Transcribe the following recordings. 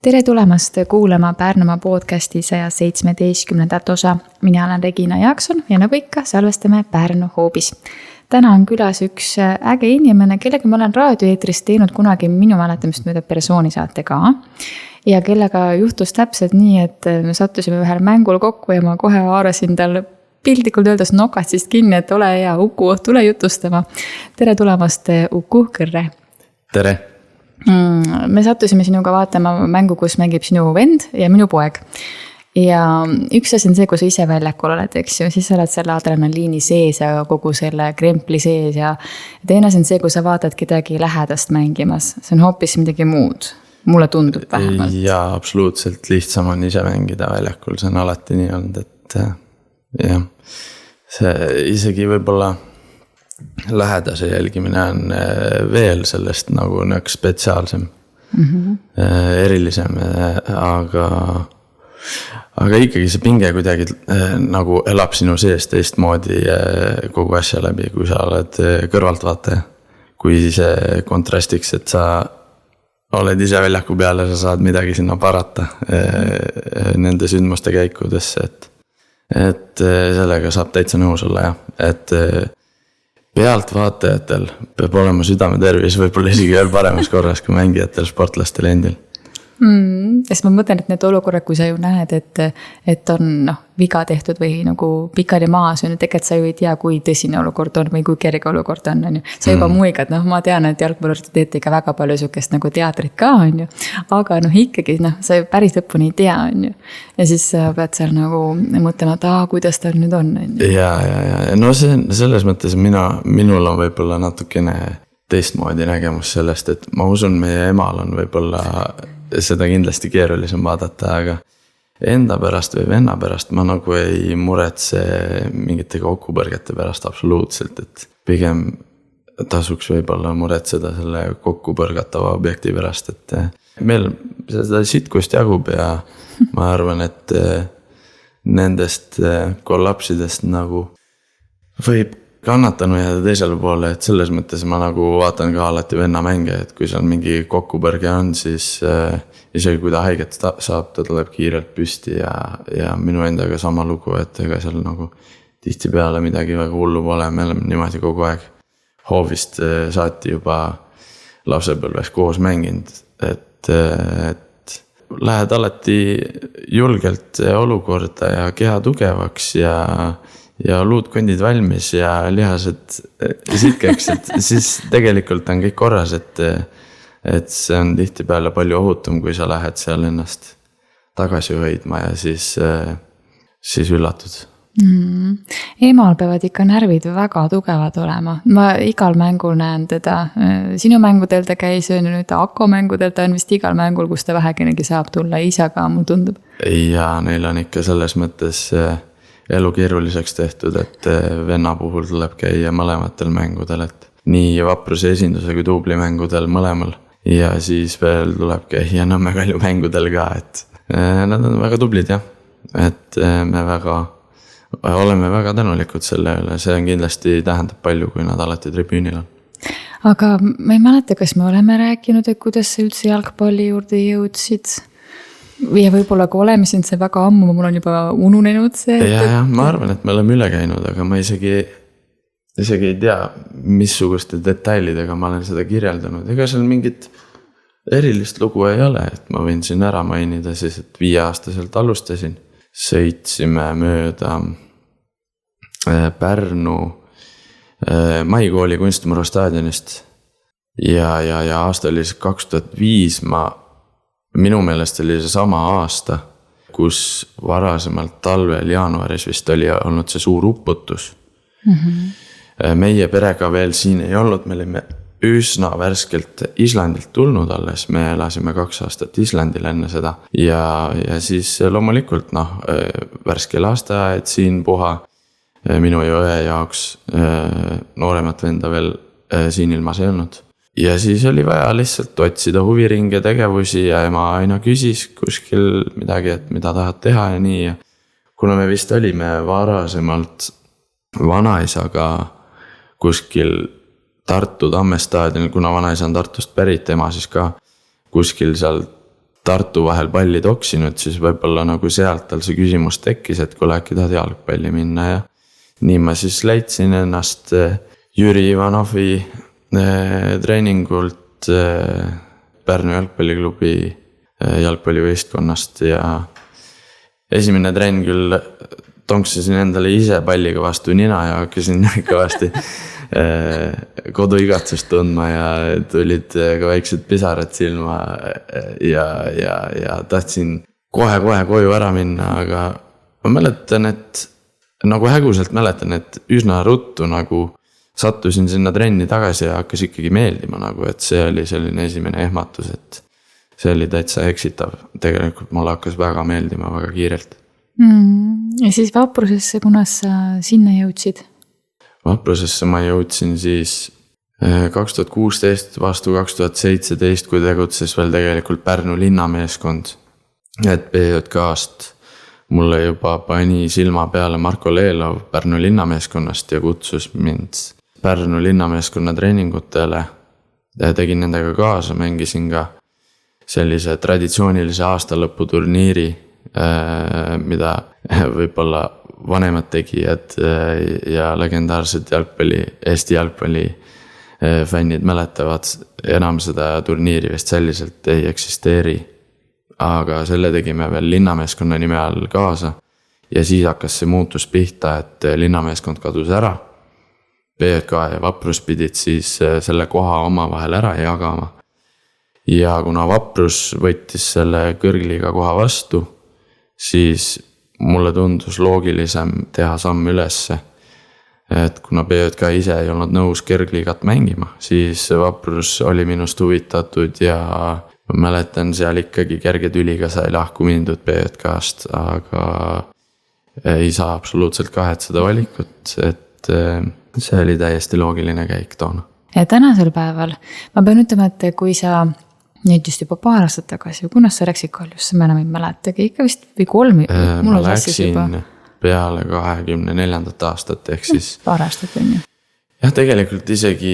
Tere tulemast kuulama Pärnumaa podcasti 117. osa. Mina olen Regina Jaakson ja nagu ikka salvestame Pärnu hoobis. Täna on külas üks äge inimene, kellega ma olen raadioeetris teinud kunagi minu mäletamist mööda persoonisaate ka. Ja kellega juhtus täpselt nii, et me sattusime ühel mängul kokku ja ma kohe haarasin tal piltlikult öeldes nokatsist kinni, et ole hea, Uku, tule jutustama. Tere tulemast, Uku Kõrre. Tere. Me sattusime sinuga vaatama mängu, kus mängib sinu vend ja minu poeg. Ja üks asi on see, kui sa ise väljakul oled, eks ju, siis sa oled selle adrenaliini sees ja kogu selle krempli sees ja teine asi on see, kui sa vaatad kedagi lähedast mängimas. See on hoopis midagi muud. Mulle tundub vähemalt. Jaa, absoluutselt lihtsam on ise mängida väljakul, see on alati nii olnud, et jah, see isegi võib-olla lähedase jälgimine on veel sellest nagu spetsiaalsem, erilisem, aga ikkagi see pinge kuidagi nagu elab sinu sees teistmoodi kogu asja läbi, kui sa oled kõrvaltvaataja. Kui see kontrastiks, et sa oled ise väljaku peale, sa saad midagi sinna parata nende sündmuste käikudesse, et sellega saab täitsa nõus olla, jah, et pealt vaatajatel peab olema südametervis võib-olla isegi veel paremas korras kui mängijatel, sportlastel endil. Sest ma mõtlen, et need olukorrad, kui sa ju näed, et on viga tehtud või nagu pikali maas, tegelikult sa ju ei tea, kui tõsine olukord on või kui kerge olukord on. Sa juba muigad, ma tean, et jalgpallurite teete ikka väga palju sukest nagu teatrit ka, aga ikkagi sa ju päris lõpuni ei tea. Ja siis sa pead seal nagu mõtlema, et kuidas ta nüüd on. Ja, no selles mõttes minul on võib-olla natukene teistmoodi nägemus sellest, et ma usun, meie emal on võib-olla seda kindlasti keerulisem vaadata, aga enda pärast või venna pärast ma nagu ei muretse mingite kokkupõrgete pärast absoluutselt, et pigem tasuks võib-olla muretseda selle kokkupõrgatava objekti pärast, et meil seda sitkust jagub ja ma arvan, et nendest kollapsidest nagu võib kannatanu jääda teisele poole, et selles mõttes ma nagu vaatan ka alati venna mänge, et kui seal mingi kokkupõrge on, siis isegi kui ta haiget saab, ta tuleb kiirelt püsti ja minu endaga sama lugu, et ega seal nagu tihti peale midagi väga hullu pole, me oleme niimoodi kogu aeg hoovist saati juba lapsepõlves koos mänginud, et lähed alati julgelt olukorda ja keha tugevaks ja luudkondid valmis ja lihased sitkeks, et siis tegelikult on kõik korras, et see on tihti peale palju ohutum, kui sa lähed seal ennast tagasi hoidma ja siis üllatud. Emal peavad ikka närvid väga tugevad olema. Ma igal mängul näen teda. Sinu mängudel ta käis, nüüd Ako mängudel ta on vist igal mängul, kus ta vähekenegi saab tulla, isa ka mul tundub. Ja neil on ikka selles mõttes elu keeruliseks tehtud, et venna puhul tuleb käia mõlematel mängudel, et nii vapruse esinduse kui duubli mängudel mõlemal ja siis veel tuleb käia Nõmme Kalju mängudel ka, et nad on väga tublid, jah, et me oleme väga tänulikud selle üle, see on kindlasti tähendab palju, kui nad alati tribüünil on. Aga ma ei mäleta, kas me oleme rääkinud, et kuidas sa üldse jalgpalli juurde jõudsid? Ja võib-olla kui oleme siin see väga ammu, mul on juba ununenud see. Ja, ma arvan, et me oleme üle käinud, aga ma isegi ei tea, missuguste detailidega ma olen seda kirjeldanud. Ega seal mingit erilist lugu ei ole, et ma võin siin ära mainida siis, et 5-aastaselt alustasin. Sõitsime mööda Pärnu Maikooli Kunstimuru staadionist ja aasta oli 2005 minu meelest oli see sama aasta, kus varasemalt talvel jaanuaris vist oli olnud see suur uputus. Meie perega veel siin ei olnud, me olime üsna värskelt Islandilt tulnud alles, me elasime 2 aastat Islandil enne seda ja siis loomulikult värske lasteaed siin puha minu ja õe jaoks, nooremat venda veel siin ilmas ei olnud. Ja siis oli vaja lihtsalt otsida huviringe tegevusi ja ema aina küsis kuskil midagi, et mida tahad teha ja nii. Ja kuna me vist olime varasemalt vanaisaga kuskil Tartu Tamme staadionil, kuna vanaisa on Tartust pärit, ema siis ka kuskil seal Tartu vahel palli toksinud, siis võib-olla nagu sealt tal see küsimus tekkis, et kuule äkki tahad jalgpalli minna ja nii ma siis leidsin ennast Jüri Ivanovi treeningult Pärnu jalgpalliklubi jalgpallivõistkonnast ja esimene trenn küll tonksasin endale ise palliga vastu nina ja hakkasin kõvasti koduigatsust tundma ja tulid ka väiksed pisarad silma ja tahtsin kohe koju ära minna, aga ma mäletan, et nagu häguselt mäletan, et üsna ruttu nagu sattusin sinna trenni tagasi ja hakkas ikkagi meeldima nagu, et see oli selline esimene ehmatus, et see oli täitsa eksitav. Tegelikult mulle hakkas väga meeldima väga kiirelt. Ja siis Vaprusesse, kunas sa sinna jõudsid? Vaprusesse ma jõudsin siis 2016 vastu 2017, kui tegutses veel tegelikult Pärnu linnameeskond. Et PJK-st mulle juba pani silma peale Marko Leelov Pärnu linnameeskonnast ja kutsus mind Pärnu linnameeskonna treeningutele. Tegin nendega kaasa, mängisin ka sellise traditsioonilise aastalõputurniiri, mida võib-olla vanemad tegijad ja legendaarsed Eesti jalgpalli fännid mäletavad. Enam seda turniiri vist selliselt ei eksisteeri, aga selle tegime veel linnameeskonna nime all kaasa ja siis hakkas see muutus pihta, et linnameeskond kadus ära. PJK ja Vaprus pidid siis selle koha omavahel ära jagama ja kuna Vaprus võttis selle kõrgliiga koha vastu, siis mulle tundus loogilisem teha samm ülesse, et kuna PJK ise ei olnud nõus kõrgliigat mängima, siis Vaprus oli minust huvitatud ja ma mäletan seal ikkagi kerge tüliga sai lahku mindud PJK-st, aga ei saa absoluutselt kahetseda valikut, et see oli täiesti loogiline käik toona. Ja tänasel päeval ma pean ütlema, et kui sa nüüd just juba paar aastat tagasi, kunas sa läksid Kaljusse, ma enam ei mäletagi, ikka vist või 3. Ma läksin peale 24. aastat ehk siis paar aastat on ju. Jah, tegelikult isegi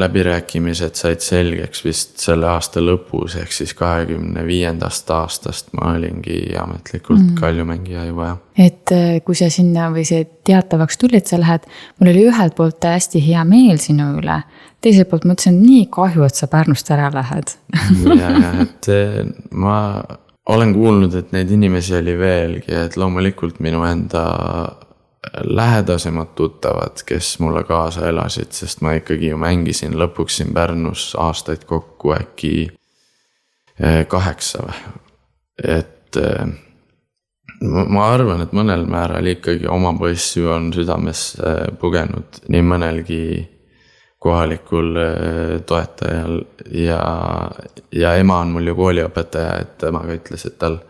läbirääkimised said selgeks vist selle aasta lõpus ehk siis 25. aastast ma olingi ametlikult Kaljumängija juba. Et kui sa sinna või see teatavaks tuli, et sa lähed, mul oli ühelt poolt hästi hea meel sinu üle, teiselt poolt mõtlesin nii kahju, et sa Pärnust ära lähed. ja, et ma olen kuulnud, et neid inimesi oli veelgi, et loomulikult minu enda lähedasemad tuttavad, kes mulle kaasa elasid, sest ma ikkagi ju mängisin lõpuks siin Pärnus aastaid kokku äkki 8 või. Et ma arvan, et mõnel määral ikkagi oma poissi on südames pugenud nii mõnelgi kohalikul toetajal ja ema on mul ju kooliõpetaja, et temaga ütles, et tal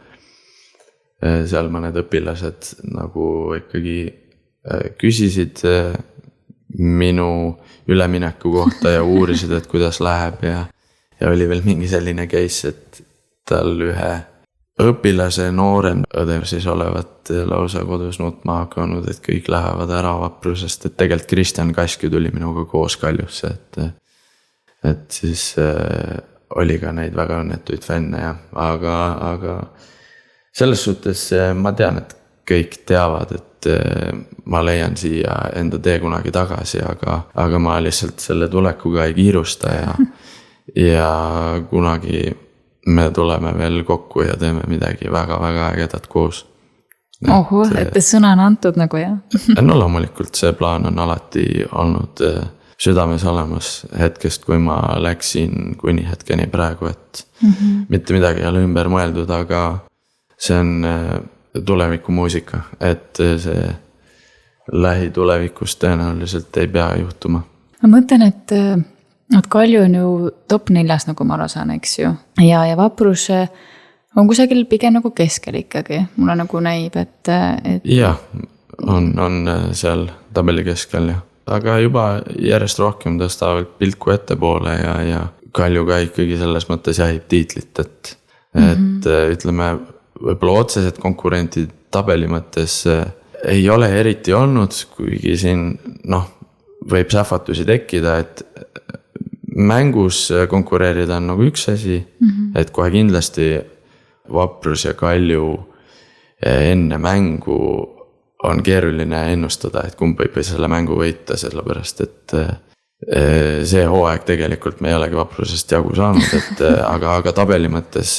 seal mõned õpilased nagu ikkagi küsisid minu ülemineku kohta ja uurisid, et kuidas läheb ja oli veel mingi selline case, et tal ühe õpilase noorem õdev siis olevat lausa kodus nutma hakanud, et kõik lähevad ära Vaprusest, et tegelikult Kristjan Kaskju tuli minuga koos Kaljusse, et siis oli ka neid väga õnnetuid fänne ja aga selles suhtes ma tean, et kõik teavad, et ma leian siia enda tee kunagi tagasi, aga ma lihtsalt selle tulekuga ei kiirusta ja kunagi me tuleme veel kokku ja teeme midagi väga-väga ägedat koos. Et sõna on antud nagu jah? No loomulikult see plaan on alati olnud südames olemas hetkest, kui ma läksin kuni hetkeni praegu, et mitte midagi ei ole ümber mõeldud, aga see on tulevikumuusika, et see lähitulevikus tõenäoliselt ei pea juhtuma. Ma mõtlen, et Kalju on ju top 4, nagu ma aru saan, eks ju. Ja Vaprus on kusagil pigem nagu keskel ikkagi. Mulle nagu näib, et... Jah, on seal tabeli keskel, jah. Aga juba järjest rohkem tõstavalt pilku ettepoole ja Kalju ka ikkagi selles mõttes jahib tiitlit, et ütleme, võib-olla otsesed konkurentid tabeli mõttes ei ole eriti olnud, kuigi siin võib sähvatusi tekkida, et mängus konkureerida on nagu üks asi, et kohe kindlasti Vaprus ja Kalju enne mängu on keeruline ennustada, et kumb võib selle mängu võita, sellepärast et see hooaeg tegelikult me ei olegi Vaprusest jagu saanud, et aga tabeli mõttes,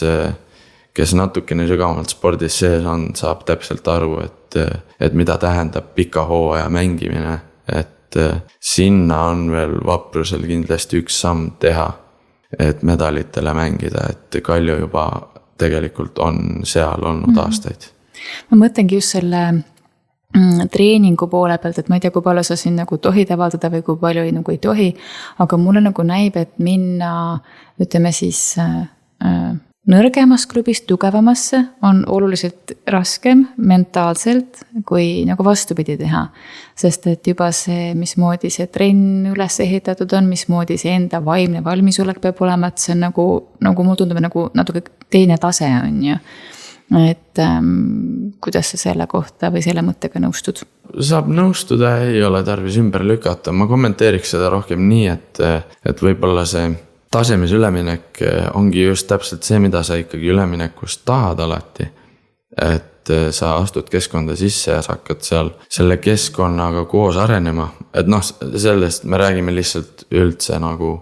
kes natukene sügavamalt spordis sees on, saab täpselt aru, et mida tähendab pika hooaja mängimine, et sinna on veel Vaprusel kindlasti üks samm teha, et medalitele mängida, et Kalju juba tegelikult on seal olnud aastaid. Ma mõtlengi just selle treeningu poole pealt, et ma ei tea, kui palju sa siin nagu tohid avaldada või kui palju nagu ei tohi, aga mulle nagu näib, et minna, ütleme siis nõrgemast klubist tugevamasse on oluliselt raskem mentaalselt, kui nagu vastupidi teha. Sest et juba see, mismoodi see trenn üles ehitatud on, mismoodi see enda vaimne valmisolek peab olema, et see on nagu mul tundub nagu natuke teine tase on ju. Et kuidas sa selle kohta või selle mõttega nõustud? Saab nõustuda, ei ole tarvis ümber lükata. Ma kommenteeriks seda rohkem nii, et võib-olla see tasemes üleminek ongi just täpselt see, mida sa ikkagi üleminekust tahad alati. Et sa astud keskkonda sisse ja sa hakkad seal selle keskkonnaga koos arenema. Et sellest me räägime lihtsalt üldse nagu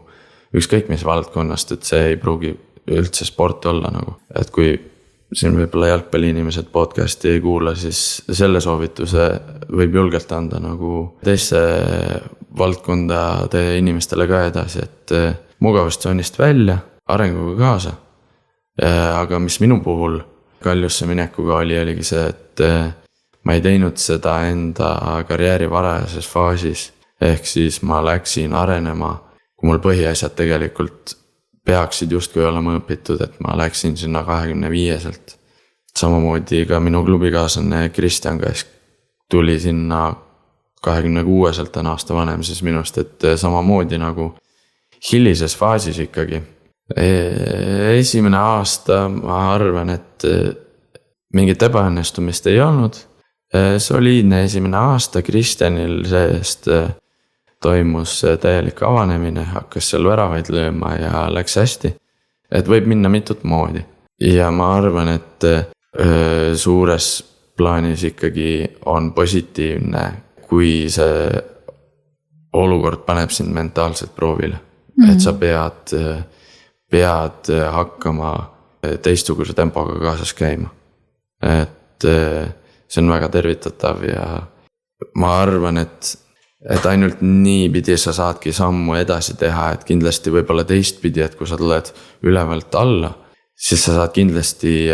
ükskõik mis valdkonnast, et see ei pruugi üldse sport olla nagu. Et kui siin võib-olla jalgpalliinimesed podcasti ei kuula, siis selle soovituse võib julgelt anda nagu teiste valdkondade inimestele ka edasi, et mugavustsoonist välja, arenguga kaasa. Aga mis minu puhul Kaljusse minekuga oligi see, et ma ei teinud seda enda karjääri varajases faasis, ehk siis ma läksin arenema, kui mul põhiasjad tegelikult peaksid justkui olema õpitud, et ma läksin sinna 25-selt. Samamoodi ka minu klubikaaslane Kristjan Kask tuli sinna 26-selt on aasta vanem siis minust, et samamoodi nagu hilises faasis ikkagi. Esimene aasta ma arvan, et mingit ebaõnnestumist ei olnud. Soliidne esimene aasta Kristjanil seest toimus täielik avanemine, hakkas seal väravaid lööma ja läks hästi. Et võib minna mitut moodi. Ja ma arvan, et suures plaanis ikkagi on positiivne, kui see olukord paneb sind mentaalselt proovile. Et sa pead hakkama teistsuguse tempoga kaasas käima. Et see on väga tervitatav ja ma arvan, et ainult nii pidi sa saadki sammu edasi teha, et kindlasti võib-olla teistpidi, et kui sa tuled ülevalt alla, siis sa saad kindlasti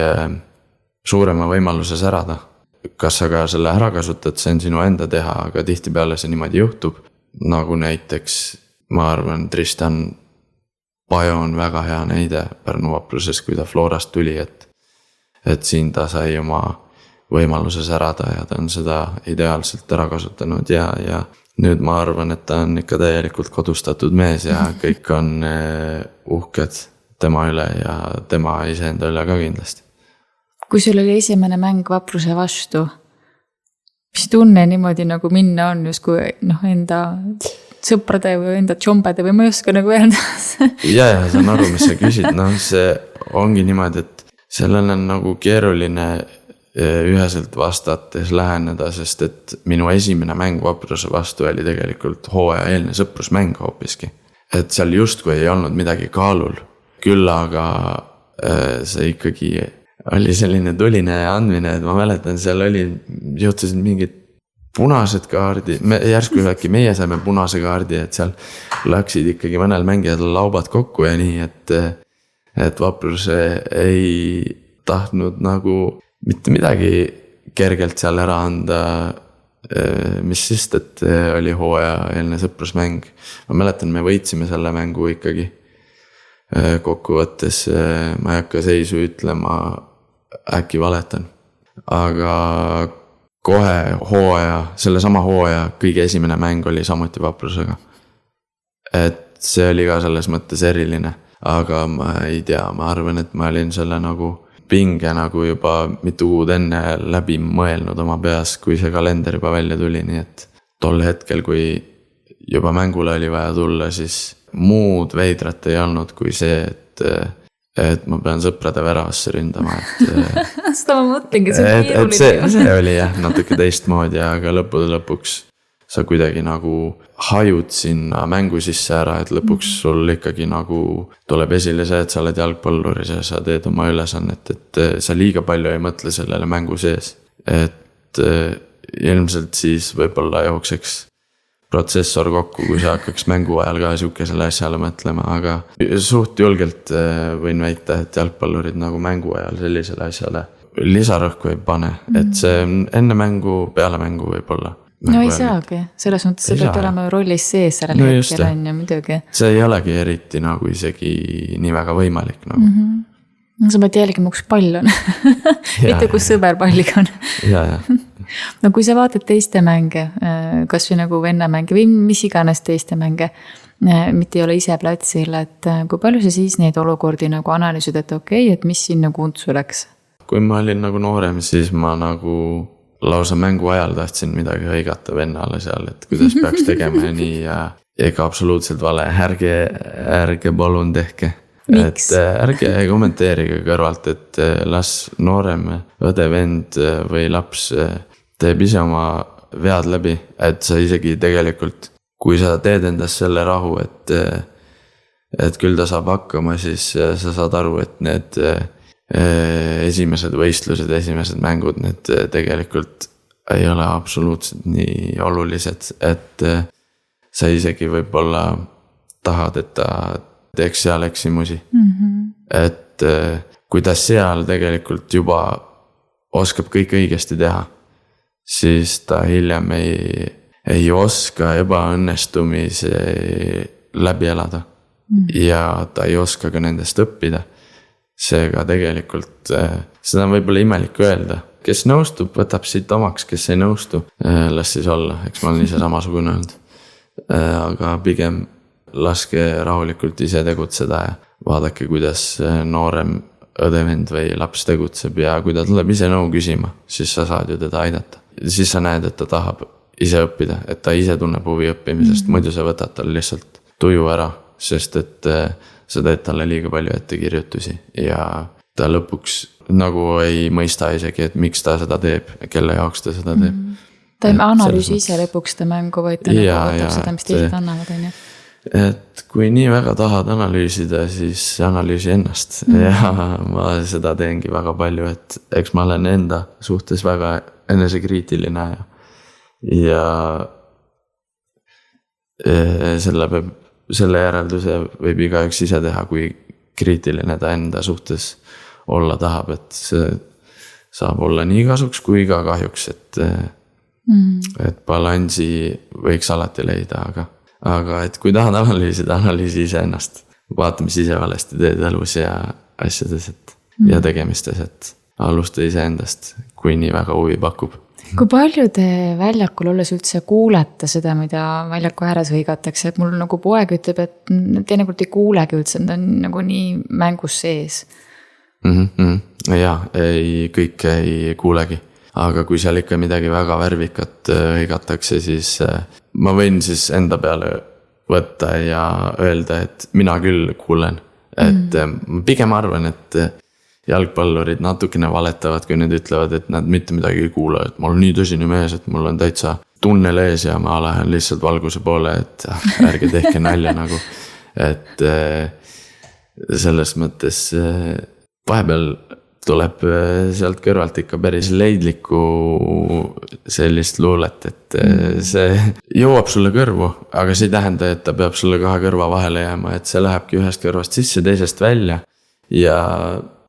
suurema võimaluse särada. Kas sa ka selle ära kasutad, see on sinu enda teha, aga tihtipeale see niimoodi juhtub. Nagu näiteks, ma arvan, Tristan Pajo on väga hea näide Pärnu Vapruses, kui ta Florast tuli, et siin ta sai oma võimaluse särada ja ta on seda ideaalselt ära kasutanud ja nüüd ma arvan, et ta on ikka täielikult kodustatud mees ja kõik on uhked tema üle ja tema iseenda üle ka kindlasti. Kui sul oli esimene mäng Vapruse vastu, mis tunne niimoodi nagu minna on, just kui enda sõprade või enda tšombade või ma ei oska nagu öelda. ja, saan aru, mis sa küsid. See ongi niimoodi, et sellel on nagu keeruline üheselt vastates läheneda, sest et minu esimene mäng Vapruse vastu oli tegelikult hooaja eelne sõprusmäng hoopiski. Et seal justkui ei olnud midagi kaalul. Küll aga see ikkagi oli selline tuline andmine, et ma mäletan, seal juhtusid mingid punased kaardi, järsku äkki meie saime punase kaardi, et seal läksid ikkagi mõnel mängijal laubad kokku ja nii, et Vapruse ei tahtnud nagu mitte midagi kergelt seal ära anda, mis sest, et oli hooaja eelne sõprusmäng. Ma mäletan, me võitsime selle mängu ikkagi kokkuvõttes, ma ei hakka seisu ütlema, äkki valetan. Aga kohe selle sama hooaja kõige esimene mäng oli samuti Vaprusega. Et see oli ka selles mõttes eriline, aga ma ei tea, ma arvan, et ma olin selle nagu pinge nagu juba mitu kuud enne läbi mõelnud oma peas, kui see kalender juba välja tuli, nii et tol hetkel, kui juba mängule oli vaja tulla, siis muud veidrat ei olnud kui see, et et ma pean sõprade väravasse ründama, et seda ma mõtlengi, see on keeruline. see oli jah natuke teistmoodi, aga lõppude lõpuks sa kuidagi nagu hajud sinna mängu sisse ära, et lõpuks sul ikkagi nagu tuleb esile see, et sa oled jalgpalluris ja sa teed oma ülesannet, et sa liiga palju ei mõtle sellele mängu sees. Et ilmselt siis võib-olla jookseks protsessor kokku, kui sa hakkaks mängu ajal ka siukesele asjale mõtlema, aga suht julgelt võin väita, et jalgpallurid nagu mängu ajal sellisele asjale lisarõhku ei pane, et see enne mängu, peale mängu võib-olla. No ei saagi, selles mõttes sa pead olema rollis sees sellel hetkel on ju muidugi. See ei olegi eriti nagu isegi nii väga võimalik nagu. Sa pead jälgima, kus pall on, mitte kus sõber palliga on. No kui sa vaatad teiste mänge, kas või nagu vennamänge või mis iganes teiste mänge, mitte ei ole ise platsil, et kui palju sa siis neid olukordi nagu analüüsid, et okei, et mis siin nagu untsu läks? Kui ma olin nagu noorem, siis ma nagu lausa mängu ajal tahtsin midagi hõigata vennale seal, et kuidas peaks tegema ja nii ja ega absoluutselt vale, ärge palun tehke. Miks? Et ärge kommenteerige kõrvalt, et las noorem õde, vend või laps teeb ise oma vead läbi, et sa isegi tegelikult, kui sa teed endast selle rahu, et küll ta saab hakkama, siis sa saad aru, et need esimesed võistlused, esimesed mängud, need tegelikult ei ole absoluutselt nii olulised, et sa isegi võib-olla tahad, et ta teeks seal eksimusi. Et kui ta seal tegelikult juba oskab kõik õigesti teha, siis ta hiljem ei oska ebaõnnestumise läbi elada ja ta ei oska ka nendest õppida. Seega tegelikult seda on võib-olla imelik öelda, kes nõustub, võtab siit omaks, kes ei nõustu, las siis olla, eks ma olen ise samasugune olnud. Aga pigem laske rahulikult ise tegutseda ja vaadake, kuidas noorem õdevend või laps tegutseb ja kui ta tuleb ise nõu küsima, siis sa saad ju teda aidata. Siis sa näed, et ta tahab ise õppida, et ta ise tunneb huvi õppimisest, muidu sa võtad tal lihtsalt tuju ära, sest et sa teed talle liiga palju ettekirjutusi ja ta lõpuks nagu ei mõista isegi, et miks ta seda teeb, kelle jaoks ta seda teeb. Ta ei analüüsi ise lõpuks ta mängu, vaid ta nagu võtab seda, mis teised annavad, on ju. Et kui nii väga tahad analüüsida, siis analüüsi ennast ja ma seda teengi väga palju, et eks ma olen enda suhtes väga enesekriitiline ja selle järelduse võib igaüks ise teha, kui kriitiline ta enda suhtes olla tahab, et see saab olla nii kasuks kui ka kahjuks, et balansi võiks alati leida, aga et kui tahad analüüsida, analüüsi ise ennast. Vaata, mis ise valesti teed elus ja asjades ja tegemistes, et alusta ise endast, kui nii väga huvi pakub. Kui palju te väljakul olles üldse kuulete seda, mida väljaku ääres hõigatakse, et mul nagu poeg ütleb, et teinekord ei kuulegi üldse, ta on nagu nii mängus sees. Jaa, kõik ei kuulegi, aga kui seal ikka midagi väga värvikat hõigatakse, siis ma võin siis enda peale võtta ja öelda, et mina küll kuulen, et pigem arvan, et jalgpallurid natukene valetavad, kui nad ütlevad, et nad mitte midagi ei kuule, et ma olen nii tõsine mees, et mul on täitsa tunnel ees ja ma lähen lihtsalt valguse poole, et ärge tehke nalja nagu, et selles mõttes vahepeal tuleb sealt kõrvalt ikka päris leidlikku sellist luulet, et see jõuab sulle kõrvu, aga see ei tähenda, et ta peab sulle kahe kõrva vahele jääma, et see lähebki ühest kõrvast sisse, teisest välja ja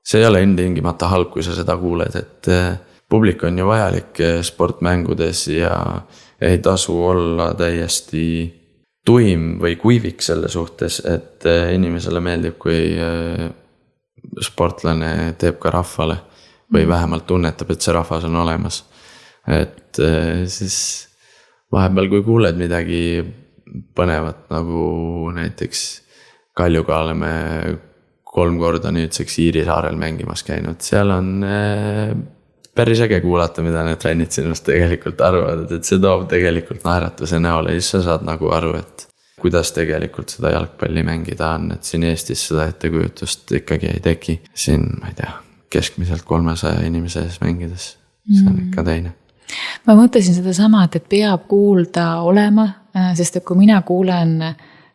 see ei ole tingimata halb, kui sa seda kuuled, et publik on ju vajalik sportmängudes ja ei tasu olla täiesti tuim või kuivik selle suhtes, et inimesele meeldib, kui sportlane teeb ka rahvale või vähemalt tunnetab, et see rahvas on olemas. Et siis vahepeal, kui kuuled midagi põnevat, nagu näiteks Kaljuga oleme 3 korda nüüdseks Iiri saarel mängimas käinud. Seal on päris äge kuulata, mida need fännid sinust tegelikult arvavad, et see toob tegelikult naeratuse näole ja siis sa saad nagu aru, et kuidas tegelikult seda jalgpalli mängida on, et siin Eestis seda ettekujutust ikkagi ei teki. Siin, ma ei tea, keskmiselt 300 inimese ees mängides, see on ikka teine. Ma mõtlesin seda sama, et peab kuulda olema, sest kui mina kuulen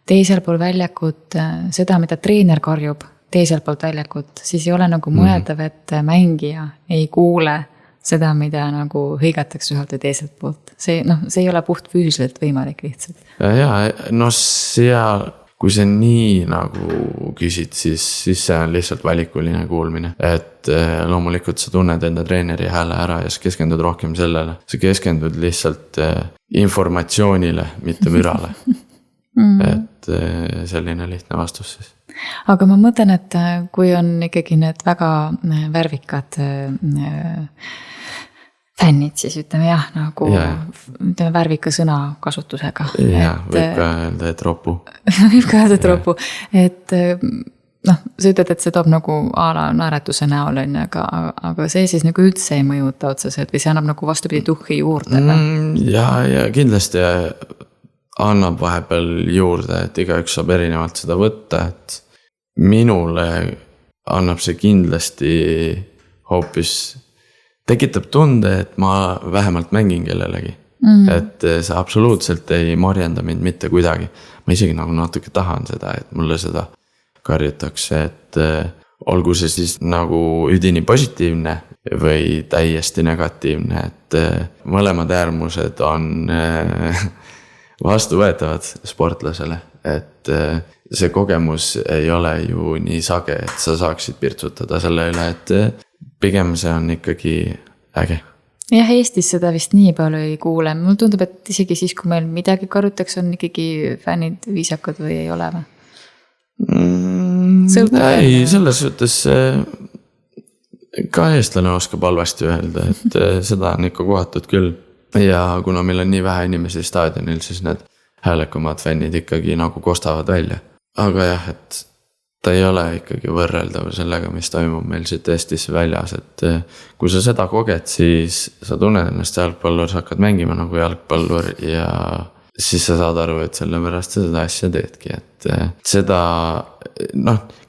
teisel pool väljakut seda, mida treener karjub teisel poolt väljakut, siis ei ole nagu mõeldav, et mängija ei kuule seda, mida nagu hõigatakse ühelt või teiselt poolt. See ei ole puht füüsiliselt võimalik lihtsalt. Ja, no seal, kui see nii nagu küsid, siis see on lihtsalt valikuline kuulmine. Et loomulikult sa tunned enda treeneri hääle ära ja sa keskendud rohkem sellele. Sa keskendud lihtsalt informatsioonile, mitte mürale. Et selline lihtne vastus siis. Aga ma mõtlen, et kui on ikkagi need väga värvikad fännid, siis ütleme nagu ütleme värvika sõna kasutusega. Ja, võib ka öelda, et ropu. Võib ka öelda, et ropu. Et sa ütled, et see toob nagu ala naeretuse näol, aga see siis nagu üldse ei mõjuta otseselt või see annab nagu vastupidi tuhhi juurde? Ja kindlasti annab vahepeal juurde, et igaüks saab erinevalt seda võtta, et minule annab see kindlasti hoopis tekitab tunde, et ma vähemalt mängin kellelegi. Et see absoluutselt ei marjenda mind mitte kuidagi. Ma isegi nagu natuke tahan seda, et mulle seda karjutakse, et olgu see siis nagu üdini positiivne või täiesti negatiivne, et mõlemad äärmused on vastuvõetavad sportlasele, et see kogemus ei ole ju nii sage, et sa saaksid pirtsutada selle üle, et pigem see on ikkagi äge. Jah, Eestis seda vist nii palju ei kuule. Mul tundub, et isegi siis, kui meil midagi karjutakse, on ikkagi fännid viisakad või ei ole või? Ei, selles suhtes ka eestlane oskab halvasti öelda, et seda on ikka kohatud küll. Ja kuna meil on nii vähe inimesi staadionil, siis need häälekumad fännid ikkagi nagu kostavad välja. Aga jah, et ta ei ole ikkagi võrreldav sellega, mis toimub meil siit Eestis väljas, et kui sa seda koged, siis sa tunned ennast jalgpallur, sa hakkad mängima nagu jalgpallur ja siis sa saad aru, et sellepärast seda asja teedki, et seda,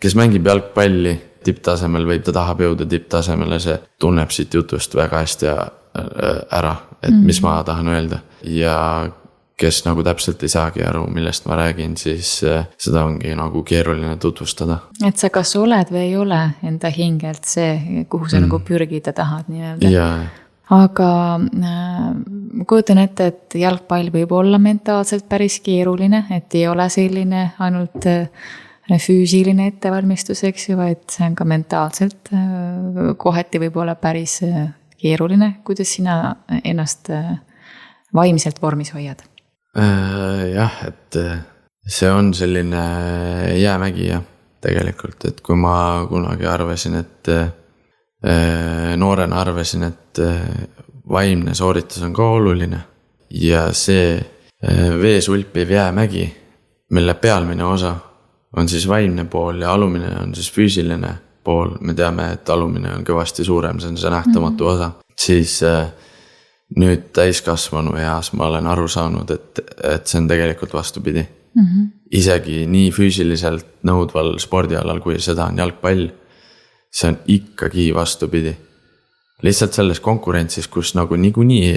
kes mängib jalgpalli tipptasemel või ta tahab jõuda tipptasemele, see tunneb siit jutust väga hästi ära, et mis ma tahan öelda ja kes nagu täpselt ei saagi aru, millest ma räägin, siis seda ongi nagu keeruline tutvustada. Et sa kas oled või ei ole enda hingelt see, kuhu sa nagu pürgida tahad nii-öelda. Aga kujutan ette, et jalgpall võib olla mentaalselt päris keeruline, et ei ole selline ainult füüsiline ettevalmistus, eks ju, vaid see on ka mentaalselt kohati võib olla päris keeruline. Kuidas sina ennast vaimselt vormis hoiad? Jah, et see on selline jäämägi jah, tegelikult, et kui ma kunagi arvasin, et noorena arvasin, et vaimne sooritus on ka oluline ja see veesulpiv jäämägi, mille pealmine osa on siis vaimne pool ja alumine on siis füüsiline pool, me teame, et alumine on kõvasti suurem, see on see nähtamatu osa, siis nüüd täiskasvanu eas ma olen aru saanud, et see on tegelikult vastupidi. Isegi nii füüsiliselt nõudval spordialal, kui seda on jalgpall, see on ikkagi vastupidi. Lihtsalt selles konkurentsis, kus nagu niikuinii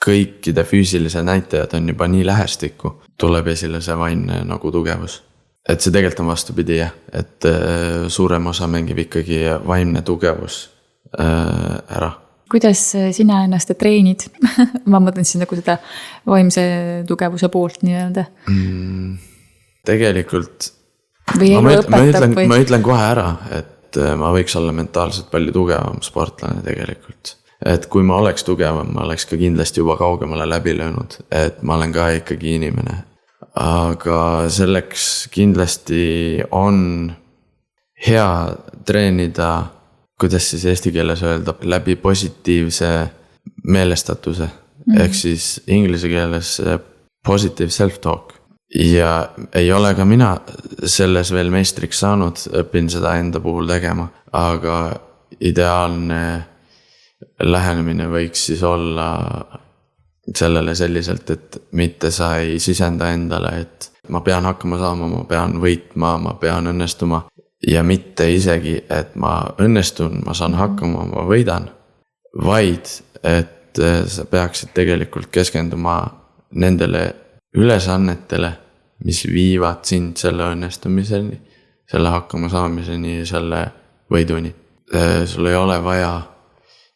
kõikide füüsilise näitajad on juba nii lähestikku, tuleb esile see vaimne nagu tugevus. Et see tegelikult on vastupidi jah, et suurem osa mängib ikkagi vaimne tugevus ära. Kuidas sina ennast treenid? Ma mõtlen siis nagu seda vaimse tugevuse poolt nii-öelda. Tegelikult ma ütlen kohe ära, et ma võiks olla mentaalselt palju tugevam sportlane tegelikult. Et kui ma oleks tugevam, ma oleks ka kindlasti juba kaugemale läbi löönud, et ma olen ka ikkagi inimene. Aga selleks kindlasti on hea treenida, kuidas siis eesti keeles öelda, läbi positiivse meelestatuse, ehk siis inglise keeles positive self-talk. Ja ei ole ka mina selles veel meistriks saanud, õpin seda enda puhul tegema, aga ideaalne lähenemine võiks siis olla sellele selliselt, et mitte sa ei sisenda endale, et ma pean hakkama saama, ma pean võitma, ma pean õnnestuma. Ja mitte isegi, et ma õnnestun, ma saan hakkama, ma võidan. Vaid, et sa peaksid tegelikult keskenduma nendele ülesannetele, mis viivad sind selle õnnestumiseni, selle hakkama saamiseni, selle võiduni. Sul ei ole vaja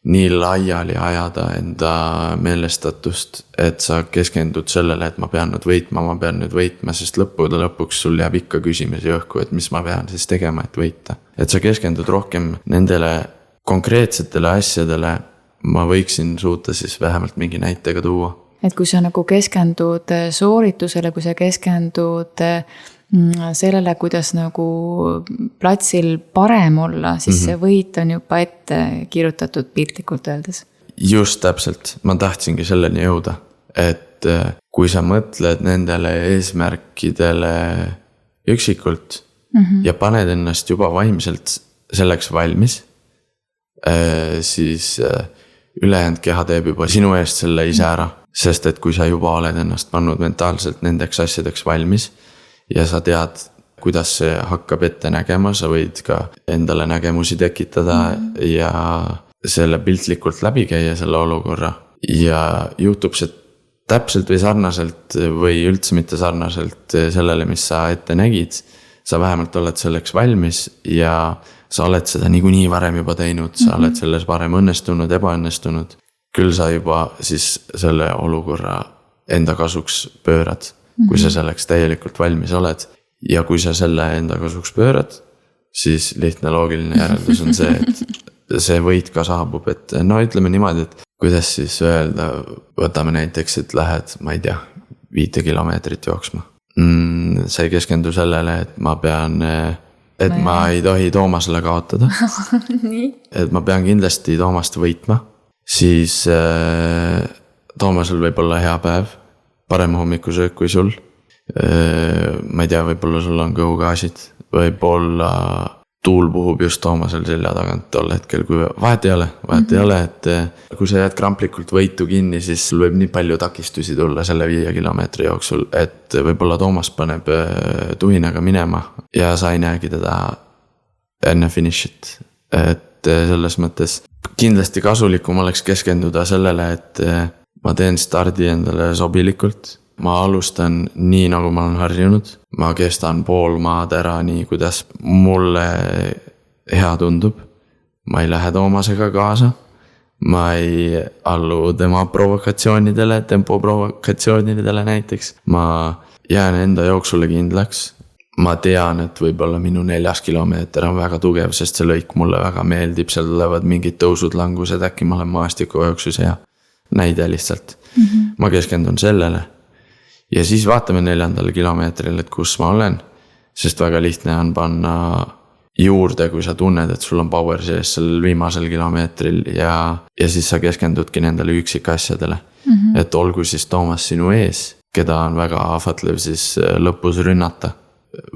nii laiali ajada enda meelestatust, et sa keskendud sellele, et ma pean nüüd võitma, sest lõppude lõpuks sul jääb ikka küsimusi õhku, et mis ma pean siis tegema, et võita. Et sa keskendud rohkem nendele konkreetsetele asjadele, ma võiksin suuta siis vähemalt mingi näitega tuua. Et kui sa nagu keskendud sooritusele, kui sa keskendud sellele, kuidas nagu platsil parem olla, siis see võit on juba ette kirjutatud piltlikult öeldes. Just täpselt, ma tahtsingi selleni jõuda, et kui sa mõtled nendele eesmärkidele üksikult ja paned ennast juba vaimselt selleks valmis, siis ülejäänud keha teeb juba sinu eest selle ise ära, sest et kui sa juba oled ennast pannud mentaalselt nendeks asjadeks valmis ja sa tead, kuidas see hakkab ette nägema, sa võid ka endale nägemusi tekitada ja selle piltlikult läbi käia selle olukorra ja juhtub see täpselt või sarnaselt või üldse mitte sarnaselt sellele, mis sa ette nägid, sa vähemalt oled selleks valmis ja sa oled seda niikuinii varem juba teinud, sa oled selles varem õnnestunud, ebaõnnestunud, küll sa juba siis selle olukorra enda kasuks pöörad. Kui sa selleks täielikult valmis oled ja kui sa selle enda kasuks pöörad, siis lihtne loogiline järeldus on see, et see võit ka saabub, et no ütleme niimoodi, et kuidas siis öelda, võtame näiteks, et lähed, ma ei tea, 5 kilomeetrit jooksma. Sa ei keskendu sellele, et ma pean, et ma ei tohi Toomasele kaotada, et ma pean kindlasti Toomast võitma, siis Toomasel võib olla hea päev, parem hommikusöök kui sul. Ma ei tea, võib-olla sul on kõhugaasid, võib-olla tuul puhub just Toomasel selja tagant tol hetkel, kui vahet ei ole, et kui sa jääd kramplikult võitu kinni, siis sul võib nii palju takistusi tulla selle 5 kilomeetri jooksul, et võib-olla Toomas paneb tuhinaga minema ja sa ei näegi teda enne finishit. Et selles mõttes kindlasti kasulikum oleks keskenduda sellele, et ma teen stardi endale sobilikult. Ma alustan nii, nagu ma olen harjunud. Ma kestan pool maad ära nii, kuidas mulle hea tundub. Ma ei lähe Toomasega kaasa. Ma ei allu tema provokatsioonidele, tempo provokatsioonidele näiteks. Ma jään enda jooksule kindlaks. Ma tean, et võib-olla minu 4 kilomeeter on väga tugev, sest see lõik mulle väga meeldib. Seal tulevad mingid tõusud, langused, äkki ma olen maastiku jooksus hea. Näide lihtsalt. Ma keskendun sellele ja siis vaatame 4. kilomeetril, et kus ma olen, sest väga lihtne on panna juurde, kui sa tunned, et sul on power sees sellel viimasel kilomeetril ja siis sa keskendudki nendele üksikasjadele, et olgu siis Toomas sinu ees, keda on väga ahvatlev siis lõpus rünnata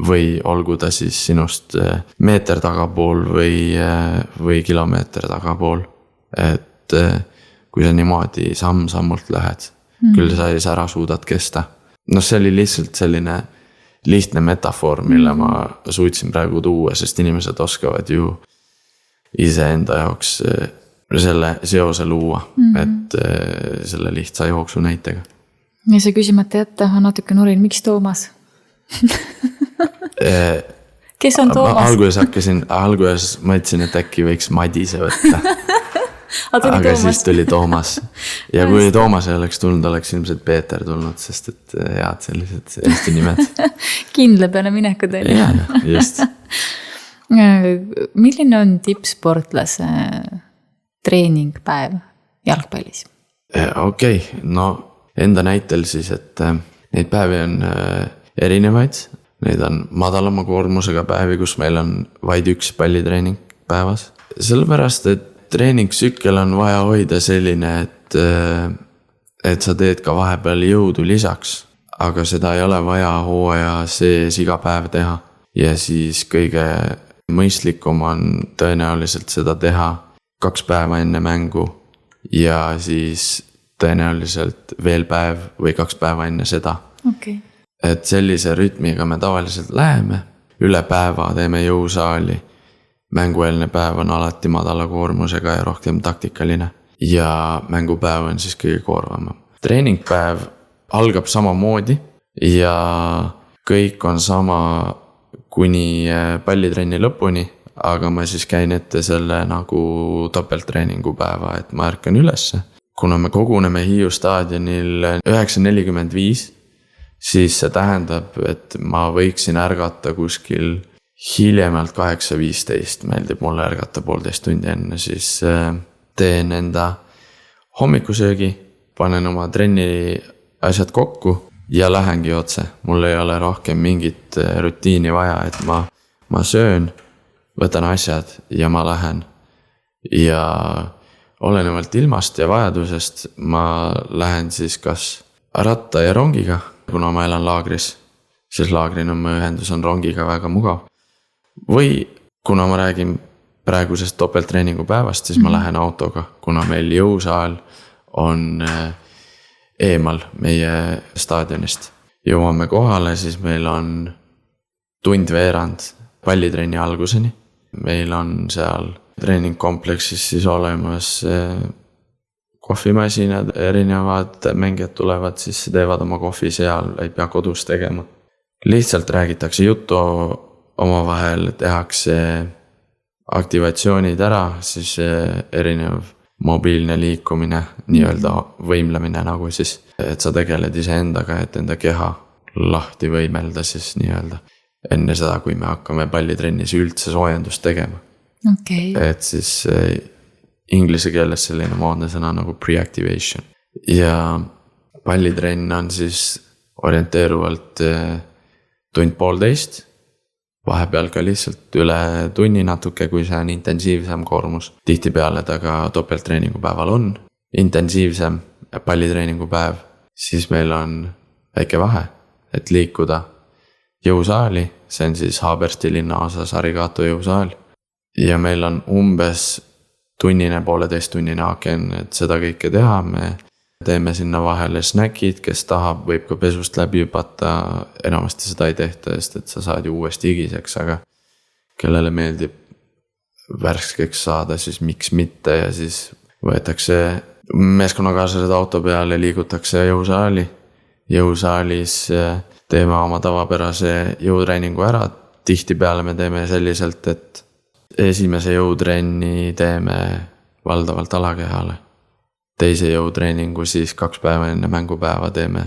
või olgu ta siis sinust meeter tagapool või kilomeeter tagapool, et kui sa niimoodi samm-sammult lähed, küll sa ei ära suudad kesta. No see oli lihtsalt selline lihtne metafoor, mille ma suutsin praegu tuua, sest inimesed oskavad ju iseenda jaoks selle seose luua, et selle lihtsa jooksu näitega. Ja see küsimata jätta on natuke nurin, miks Toomas? Kes on Toomas? Alguses mõtlesin, et äkki võiks Madise võtta. Aga siis tuli Toomas. Ja kui Toomas ei oleks tulnud, oleks ilmselt Peeter tulnud, sest et head sellised Eesti nimed. Kindla peale minekud oli. Ja, just. Milline on tippsportlase treeningpäev jalgpallis? Okei, no enda näitel siis, et neid päevi on erinevaid. Neid on madalama koormusega päevi, kus meil on vaid 1 pallitreening päevas. Sellepärast, et treeningtsükkel on vaja hoida selline, et sa teed ka vahepeal jõudu lisaks, aga seda ei ole vaja hooaja sees iga päev teha. Ja siis kõige mõistlikum on tõenäoliselt seda teha 2 päeva enne mängu ja siis tõenäoliselt veel päev või 2 päeva enne seda. Okay. Et sellise rütmiga me tavaliselt läheme, üle päeva teeme jõusaali. Mängueelne päev on alati madala koormusega ja rohkem taktikaline. Ja mängupäev on siis kõige koorvam. Treeningpäev algab samamoodi ja kõik on sama kuni pallitrenni lõpuni, aga ma siis käin ette selle nagu topeltreeningu päeva, et ma ärkan ülesse. Kuna me koguneme Hiiu staadionil 9:45, siis see tähendab, et ma võiksin ärgata kuskil hiljemalt 8:15, meeldib mulle ärgata 1,5 tundi enne, siis teen enda hommikusöögi, panen oma trenni asjad kokku ja lähengi otse. Mul ei ole rohkem mingit rutiini vaja, et ma söön, võtan asjad ja ma lähen. Ja olenevalt ilmast ja vajadusest ma lähen siis kas ratta ja rongiga, kuna ma elan laagris, siis laagrinumma ühendus on rongiga väga mugav. Või kuna ma räägin praegusest topeltreeningu päevast, siis ma lähen autoga, kuna meil jõusaal on eemal meie staadionist. Jõuame kohale, siis meil on tund-veerand pallitrenni alguseni. Meil on seal treeningkompleksis siis olemas kohvimasinad, erinevad mängijad tulevad, siis teevad oma kohvi seal, ei pea kodus tegema. Lihtsalt räägitakse juttu omavahel, tehakse aktivatsioonid ära, siis erinev mobiilne liikumine, nii-öelda võimlemine nagu siis, et sa tegeled iseendaga, et enda keha lahti võimelda siis nii-öelda enne seda, kui me hakkame pallitrennis üldse soojendust tegema. Okay. Et siis inglise keeles selline moodne sõna nagu pre-activation. Ja pallitrenn on siis orienteeruvalt 1.5 tundi, vahepeal ka lihtsalt üle tunni natuke, kui see on intensiivsem koormus. Tihtipeale ta ka topeltreeningu päeval on intensiivsem pallitrenningu päev, siis meil on väike vahe, et liikuda jõusaali, see on siis Haabersti linnaosas Arigato jõusaal. Ja meil on umbes 1,5 tunnine aken, et seda kõike teha. Me teeme sinna vahele snäkid, kes tahab, võib ka pesust läbi hüpata, enamasti seda ei tehta, sest et sa saad ju uuesti higiseks, aga kellele meeldib värskeks saada, siis miks mitte, ja siis võetakse meeskonnakaaslased auto peale ja liigutakse jõusaali. Jõusaalis teeme oma tavapärase jõutreeningu ära. Tihtipeale me teeme selliselt, et esimese jõutrenni teeme valdavalt alakehale. Teise jõutreeningu siis 2 päeva enne mängupäeva teeme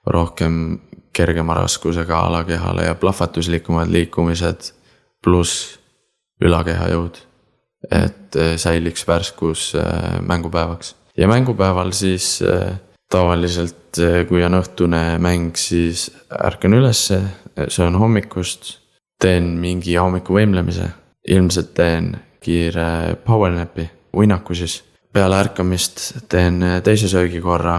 rohkem kergema raskusega alakehale ja plahvatuslikumad liikumised pluss ülakeha jõud, et säiliks värskus mängupäevaks. Ja mängupäeval siis tavaliselt, kui on õhtune mäng, siis ärkan ülesse, söön hommikust, teen mingi hommiku võimlemise. Ilmselt teen kiire powernapi, uinaku siis. Peale ärkamist teen teise söögi korra,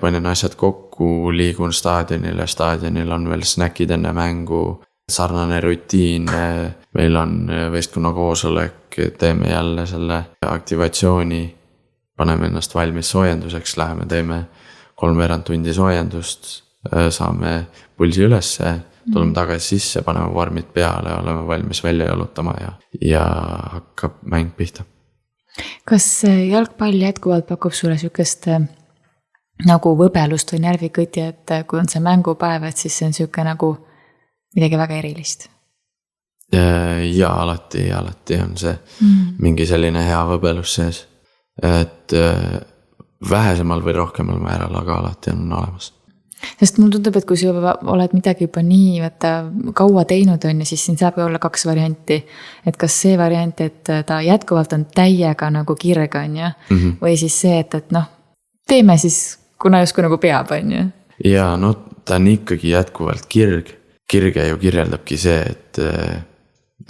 panen asjad kokku, liigun staadionile. Staadionil on veel snäkid enne mängu, sarnane rutiin. Meil on võistkonna koosolek, teeme jälle selle aktivatsiooni, paneme ennast valmis soojenduseks, läheme teeme 3/4 tundi soojendust, saame pulsi ülesse, tuleme tagasi sisse, paneme vormid peale, oleme valmis välja jalutama ja hakkab mäng pihta. Kas jalgpall jätkuvalt pakub sulle sükest nagu võbelust või närvikõti, et kui on see mängupäev, et siis see on süke nagu midagi väga erilist? Ja alati on see mingi selline hea võbelus sees, et vähesemal või rohkemal määral, aga alati on olemas. Sest mul tundub, et kui sa oled midagi juba nii kaua teinud on, ja siis siin saab olla 2 varianti. Et kas see variant, et ta jätkuvalt on täiega nagu kirg on ja? Või siis see, et teeme siis, kuna justkui nagu peab on ja? Ja ta on ikkagi jätkuvalt kirg. Kirge ju kirjeldabki see,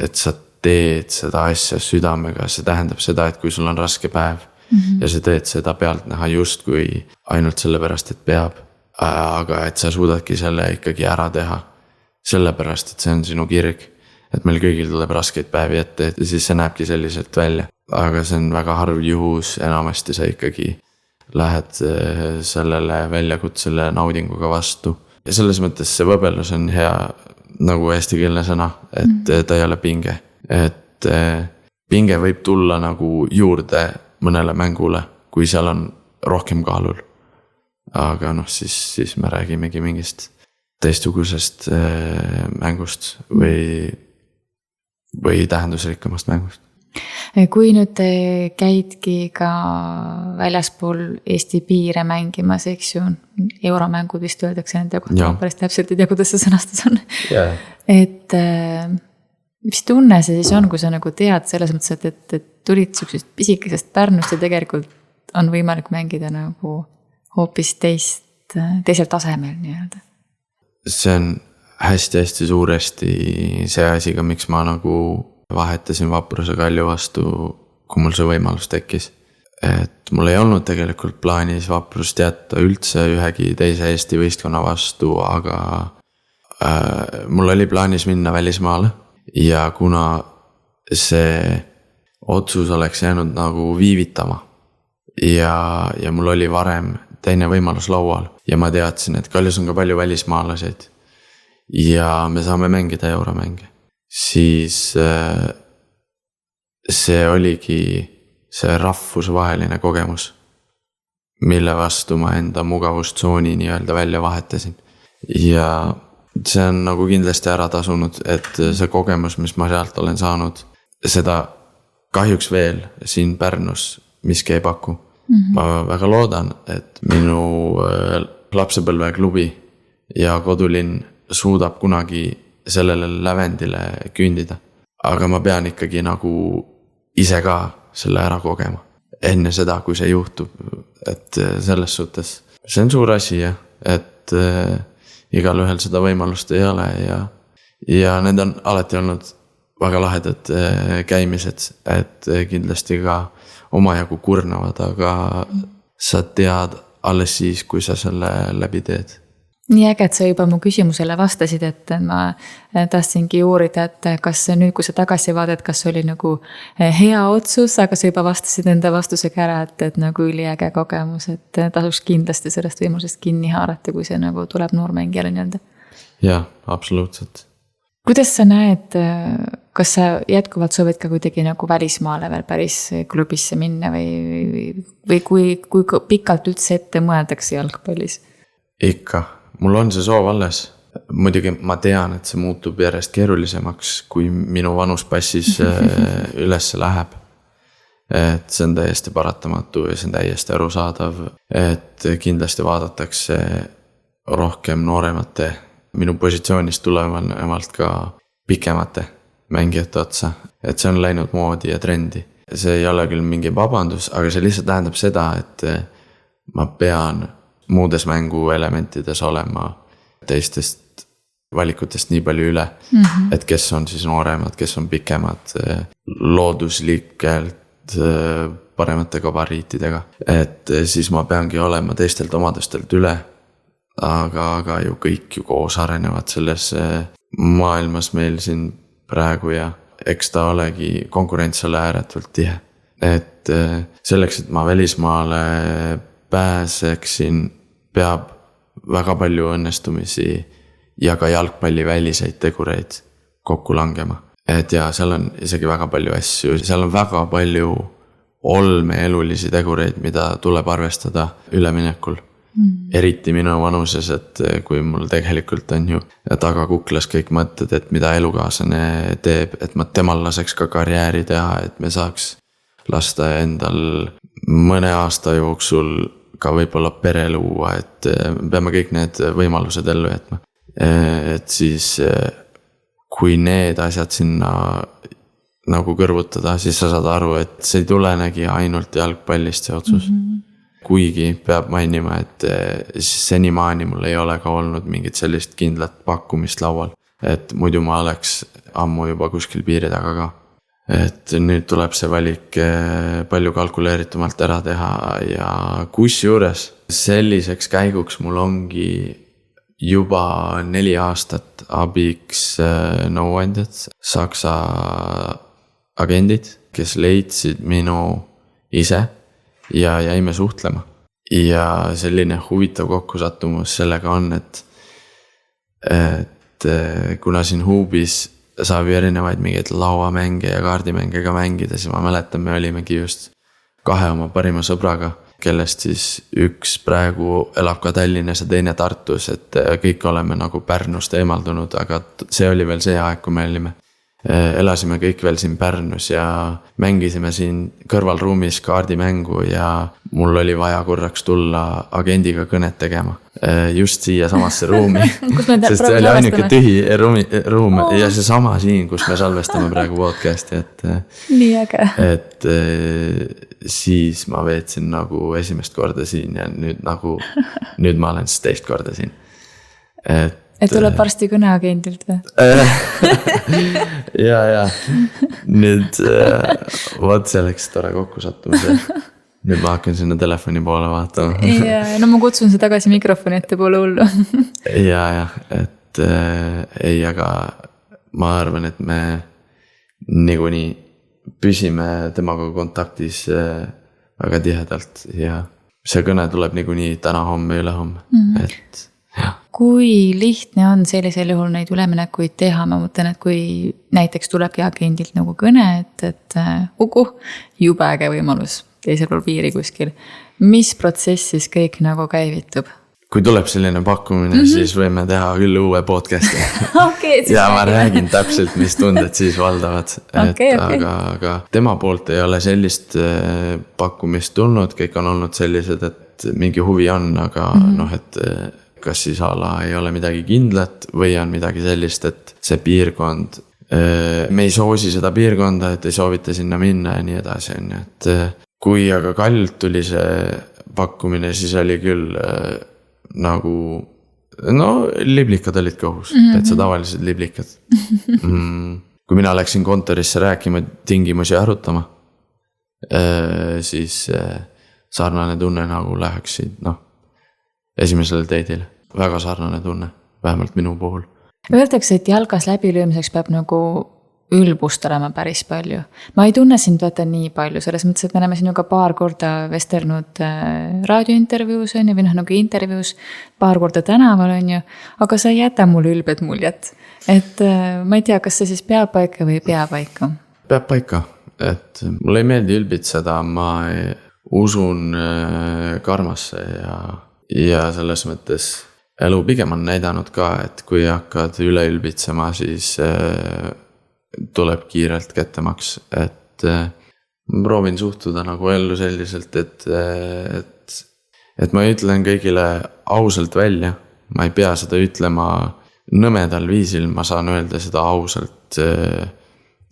et sa teed seda asja südamega. See tähendab seda, et kui sul on raske päev ja sa teed seda pealt näha just kui ainult sellepärast, et peab. Aga et sa suudadki selle ikkagi ära teha. Sellepärast, et see on sinu kirg. Et meil kõigil tuleb raskeid päevi ette ja siis see näebki selliselt välja. Aga see on väga harv juhus, enamasti sa ikkagi lähed sellele väljakutsele naudinguga vastu. Ja selles mõttes see võbelus on hea nagu eestikeelne sõna, et ta ei ole pinge. Et pinge võib tulla nagu juurde mõnele mängule, kui seal on rohkem kaalul. Aga siis me räägimegi mingist teistsugusest mängust või tähendusrikkamast mängust. Kui nüüd käidki ka väljaspool Eesti piire mängimas, eks ju, euromängud vist öeldakse nende kohta, päris täpselt ei tea, kuidas see sõnastus on. Yeah. Et mis tunne see siis on, kui sa nagu tead selles mõttes, et tulid sellisest pisikesest Pärnust ja tegelikult on võimalik mängida nagu hoopis teisel tasemel nii-öelda? See on hästi suuresti see asi ka, miks ma nagu vahetasin Vapruse Kalju vastu, kui mul see võimalus tekkis. Et mul ei olnud tegelikult plaanis Vaprust jätta üldse ühegi teise Eesti võistkonna vastu, aga mul oli plaanis minna välismaale ja kuna see otsus oleks jäänud nagu viivitama ja mul oli varem teine võimalus laual ja ma teadsin, et Kaljus on ka palju välismaalaseid ja me saame mängida euromänge. Siis see oligi see rahvusvaheline kogemus, mille vastu ma enda mugavustsooni nii-öelda välja vahetasin. Ja see on nagu kindlasti ära tasunud, et see kogemus, mis ma sealt olen saanud, seda kahjuks veel siin Pärnus miski ei paku. Ma väga loodan, et minu lapsepõlveklubi ja kodulinn suudab kunagi sellele lävendile küündida. Aga ma pean ikkagi nagu ise ka selle ära kogema. Enne seda, kui see juhtub. Et selles suhtes see on suur asi, et igal ühel seda võimalust ei ole. Ja need on alati olnud väga lahedad käimised, et kindlasti ka omajagu kurnavad, aga sa tead alles siis, kui sa selle läbi teed. Nii äge, et sa juba mu küsimusele vastasid, et ma tahtsingi uurida, et kas nüüd, kui sa tagasi vaadad, kas oli nagu hea otsus, aga sa juba vastasid enda vastusega ära, et nagu üliäge kogemus, et tasuks kindlasti sellest võimalusest kinni haarata, kui see nagu tuleb noormängijale nii-öelda. Jah, absoluutselt. Kuidas sa näed, kas sa jätkuvalt soovid ka kuidagi nagu välismaale veel päris klubisse minna või kui pikalt üldse ette mõeldakse jalgpallis? Ikka. Mul on see soov alles. Muidugi ma tean, et see muutub järjest keerulisemaks, kui minu vanuspassis ülesse läheb. Et see on täiesti paratamatu ja see on täiesti arusaadav. Et kindlasti vaadatakse rohkem nooremate, minu positsioonist tulevalt ka pikemate mängijate otsa. Et see on läinud moodi ja trendi. See ei ole küll mingi vabandus, aga see lihtsalt tähendab seda, et ma pean muudes mänguelementides olema teistest valikutest nii palju üle, et kes on siis nooremad, kes on pikemad, looduslikelt paremate gabariitidega. Et siis ma peangi olema teistelt omadustelt üle, aga ju kõik ju koos arenevad selles maailmas meil siin praegu ja eks ta olegi konkurents ole ääretult tihe. Et selleks, et ma välismaale pääseksin, peab väga palju õnnestumisi ja ka jalgpalli väliseid tegureid kokku langema. Et ja seal on isegi väga palju asju, seal on väga palju olmeelulisi tegureid, mida tuleb arvestada üleminekul. Eriti minu vanuses, et kui mul tegelikult on ju taga kuklas kõik mõtted, et mida elukaaslane teeb, et ma temal laseks ka karjääri teha, et me saaks lasta endal mõne aasta jooksul ka võib-olla pere luua, et peame kõik need võimalused ellu jätma. Et siis kui need asjad sinna nagu kõrvutada, siis sa saad aru, et see ei tulenegi ainult jalgpallist see otsus. Kuigi peab mainima, et senimaani mul ei ole ka olnud mingit sellist kindlat pakkumist laual. Et muidu ma oleks ammu juba kuskil piiri taga ka. Et nüüd tuleb see valik palju kalkuleeritumalt ära teha ja kusjuures selliseks käiguks mul ongi juba 4 aastat abiks nõuandjad, Saksa agendid, kes leidsid minu ise ja jäime suhtlema. ja selline huvitav kokkusattumus sellega on, et kuna siin Huubis saab ju erinevaid mingeid lauamänge ja kaardimänge ka mängida, siis ma mäletan, me olimegi just 2 oma parima sõbraga, kellest siis üks praegu elab ka Tallinnas ja teine Tartus, et kõik oleme nagu Pärnust eemaldunud, aga see oli veel see aeg, kui me olime. Elasime kõik veel siin Pärnus ja mängisime siin kõrvalruumis kaardimängu ja mul oli vaja korraks tulla agendiga kõnet tegema. Just siia samasse ruumi, sest see oli ainuke tühi ruum ja see sama siin, kus me salvestame praegu podcasti, nii äge. Et siis ma veetsin nagu esimest korda siin ja nüüd ma olen siis teist korda siin. Et tuleb varsti kõne agendilt või? ja nüüd võt see läks tore kokkusattumise. Nüüd ma hakkan sinna telefoni poole vaatama. Ja, no ma kutsun see tagasi mikrofoni ette poole hullu. ja, et ei, aga ma arvan, et me niikuinii püsime temaga kontaktis väga tihedalt ja see kõne tuleb niikuinii täna, homme, ülehomme, et jah. Kui lihtne on sellisel juhul neid üleminekuid teha, ma mõtlen, et kui näiteks tulebki agendilt nagu kõne, et jube äge võimalus teisel pool piiri kuskil. Mis protsess siis kõik nagu käivitub? Kui tuleb selline pakkumine, siis võime teha küll uue podcasti. Ja ma räägin täpselt, mis tunded siis valdavad. Aga tema poolt ei ole sellist pakkumist tulnud, kõik on olnud sellised, et mingi huvi on, aga et kas siis ala ei ole midagi kindlat või on midagi sellist, et see piirkond, me ei soosi seda piirkonda, et ei soovita sinna minna ja nii edasi. Et kui aga kallilt tuli see pakkumine, siis oli küll nagu, liblikad olid kõhus, et see tavalised liblikad. Kui mina läksin kontorisse rääkima, tingimusi arutama, siis sarnane tunne nagu läheksid, esimesele teidile. Väga sarnane tunne, vähemalt minu puhul. Öeldakse, et jalgas läbilöömiseks peab nagu ülbust olema päris palju. Ma ei tunne sind vaata nii palju, selles mõttes, et me oleme sinuga paar korda vesternud raadiointervjuus on ju, või nagu intervjuus, paar korda tänaval on ju, aga sa ei jäta mulle ülbed muljet. Et ma ei tea, kas see siis peab paika või ei pea paika? Peab paika, et mulle ei meeldi ülbitseda, ma usun karmasse ja selles mõttes elu pigem on näidanud ka, et kui hakkad üle ülbitsema, siis tuleb kiirelt kättemaks, et ma proovin suhtuda nagu ellu selliselt, et ma ütlen kõigile ausalt välja, ma ei pea seda ütlema nõmedal viisil, ma saan öelda seda ausalt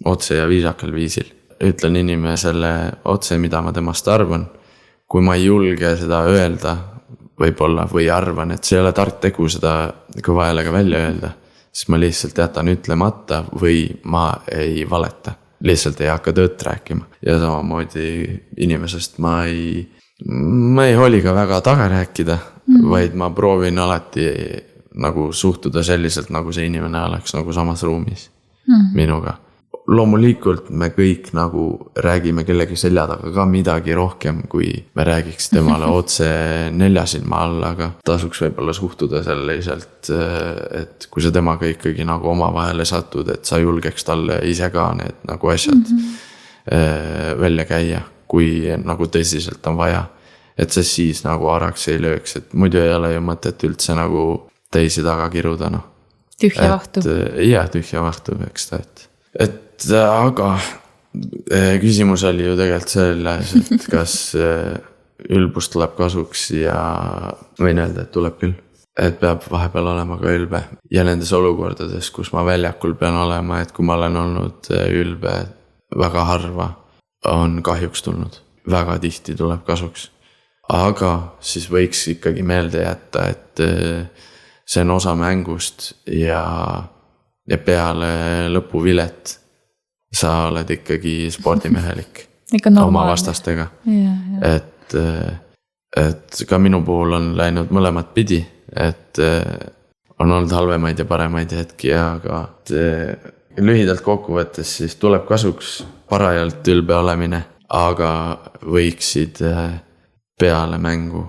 otse ja viisakal viisil. Ütlen inimesele otse, mida ma temast arvan, kui ma ei julge seda öelda, võib-olla või arvan, et see ei ole tark tegu seda kõva häälega välja öelda, siis ma lihtsalt jätan ütlemata või ma ei valeta. Lihtsalt ei hakka tõtt rääkima. Ja samamoodi inimesest ma ei hooli ka väga taga rääkida, vaid ma proovin alati nagu suhtuda selliselt, nagu see inimene oleks nagu samas ruumis minuga. Loomulikult me kõik nagu räägime kellegi selja taga ka midagi rohkem, kui me räägiks temale otse neljasilma all, aga tasuks võib-olla suhtuda selliselt, et kui sa temaga ikkagi nagu oma vahele satud, et sa julgeks talle ise ka need nagu asjad välja käia, kui nagu tõsiselt on vaja. Et see siis nagu araks ei lööks, et muidu ei ole ju mõtet üldse nagu teisi taga kiruda. Tühja vahtu. Ja, tühja vahtu, eks ta, et aga küsimus oli ju tegelikult selles, et kas ülbus tuleb kasuks ja võin öelda, et tuleb küll. Et peab vahepeal olema ka ülbe. Ja nendes olukordades, kus ma väljakul pean olema, et kui ma olen olnud ülbe väga harva, on kahjuks tulnud. Väga tihti tuleb kasuks. Aga siis võiks ikkagi meelde jätta, et see on osa mängust ja peale lõpuvilet sa oled ikkagi spordimehelik oma vastastega. Et ka minu puhul on läinud mõlemat pidi, et on olnud halvemaid ja paremaid hetki, aga lühidalt kokkuvõttes siis tuleb kasuks parajalt ülbe olemine, aga võiksid peale mängu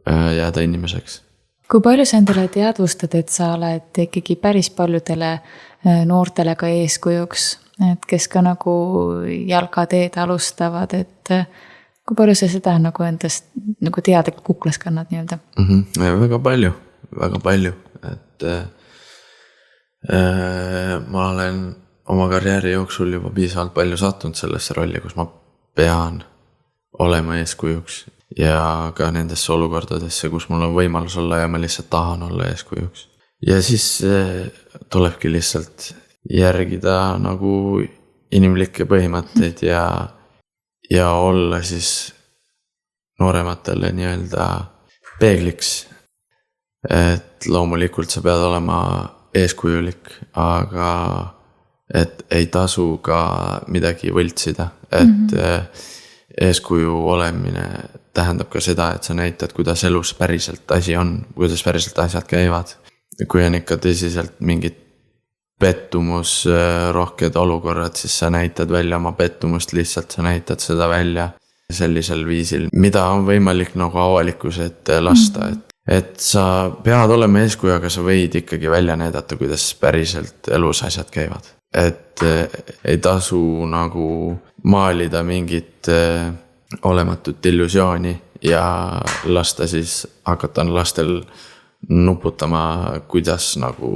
jääda inimeseks. Kui palju sa endale teadvustad, et sa oled ikkagi päris paljudele noortele ka eeskujuks, et kes ka nagu jalkateed alustavad, et kui palju sa seda nagu endast nagu teada kuklas kannad nii-öelda? Väga palju, et ma olen oma karjääri jooksul juba piisavalt palju sattunud sellesse rolli, kus ma pean olema eeskujuks ja ka nendesse olukordadesse, kus mul on võimalus olla ja ma lihtsalt tahan olla eeskujuks. Ja siis tulebki lihtsalt järgida nagu inimlikke põhimõtteid ja olla siis noorematele nii-öelda peegliks. Et loomulikult sa pead olema eeskujulik, aga et ei tasu ka midagi võltsida, et eeskuju olemine tähendab ka seda, et sa näitad, kuidas elus päriselt asi on, kuidas päriselt asjad käivad. Kui on ikka tõsiselt mingid pettumus rohked olukorrad, siis sa näitad välja oma pettumust, lihtsalt sa näitad seda välja sellisel viisil, mida on võimalik nagu avalikkuse ette lasta. Et sa pead olema eeskuju, aga sa võid ikkagi välja näidata, kuidas päriselt elus asjad käivad. Et ei tasu nagu maalida mingit olematut illusiooni ja lasta siis hakata lastel nuputama, kuidas nagu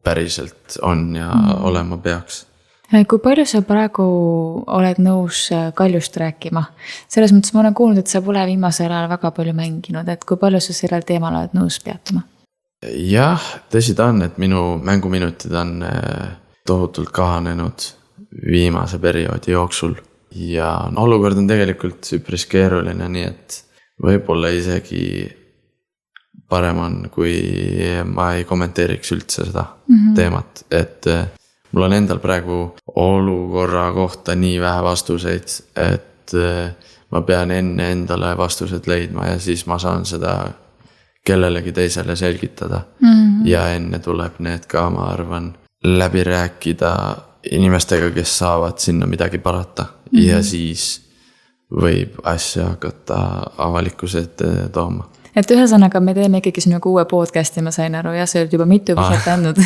päriselt on ja olema peaks. Kui palju sa praegu oled nõus Kaljust rääkima? Selles mõttes ma olen kuulnud, et sa pole viimasel ajal väga palju mänginud, et kui palju sa sellel teemal oled nõus peatuma? Jah, tõsi ta on, et minu mänguminutid on tohutult kahanenud viimase perioodi jooksul ja olukord on tegelikult üpris keeruline, nii et võib-olla isegi parem on, kui ma ei kommenteeriks üldse seda teemat, et mul on endal praegu olukorra kohta nii vähe vastuseid, et ma pean enne endale vastused leidma ja siis ma saan seda kellelegi teisele selgitada ja enne tuleb need ka, ma arvan, läbi rääkida inimestega, kes saavad sinna midagi parata ja siis võib asja hakata avalikkuse ette tooma. Et ühesõnaga me teeme ikkagi sinuga uue podcasti, ma sain aru, ja sa oled juba mitu pisat andnud.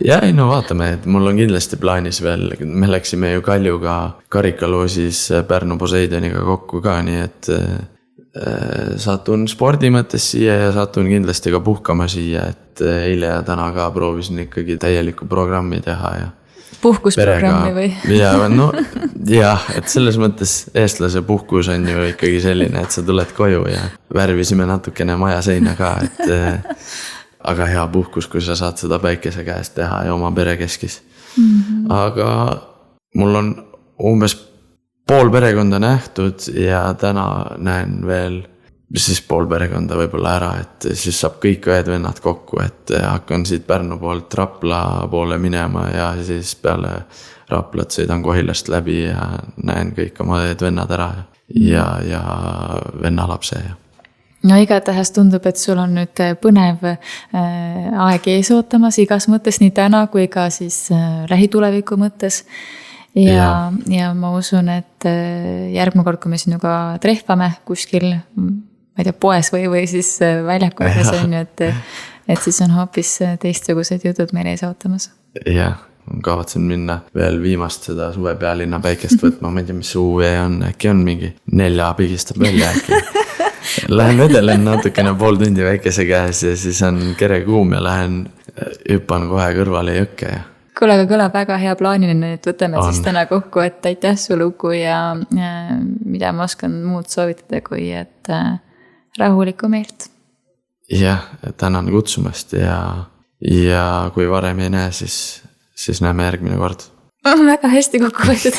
Ja ei no vaatame, et mul on kindlasti plaanis veel, me läksime ju Kaljuga karikaloosis Pärnu Poseidoniga kokku ka, nii et satun spordi mõttes siia ja satun kindlasti ka puhkama siia, et eile ja täna ka proovisin ikkagi täielikku programmi teha ja puhkusprogrammi või? Jah, et selles mõttes eestlase puhkus on ju ikkagi selline, et sa tuled koju ja värvisime natukene maja seina ka, et aga hea puhkus, kui sa saad seda päikese käest teha ja oma pere keskis. Aga mul on umbes pool perekonda nähtud ja täna näen veel siis pool perekonda võib-olla ära, et siis saab kõik õed-vennad kokku, et hakkan siit Pärnu poolt Rapla poole minema ja siis peale Raplat sõidan Kohilast läbi ja näen kõik oma õed-vennad ära ja venna lapse. No igatahes tundub, et sul on nüüd põnev aeg ees ootamas igas mõttes, nii täna kui ka siis lähituleviku mõttes. Ja ma usun, et järgmine kord, kui me sinuga trehvame kuskil, ma ei tea, poes või siis väljakudes on ju, et siis on hoopis teistsugused jutud meil ees ootamas. Jah, kavatsen minna veel viimast seda suve pealinna päikest võtma, ma ei tea, mis UV on, äkki on mingi 4 pigistab välja äkki. Lähen vedelen natukene pool tundi väikese käes ja siis on kere kuum ja lähen hüppan kohe kõrvale jõkke ja kuule, aga kõlab väga hea plaaniline, et võtame siis täna kokku, et aitäh sulle Uku ja mida ma oskan muud soovitada, kui et rahulikku meelt. Jah, tänan kutsumast ja kui varem ei näe, siis näeme järgmine kord. Väga hästi kokku võetud.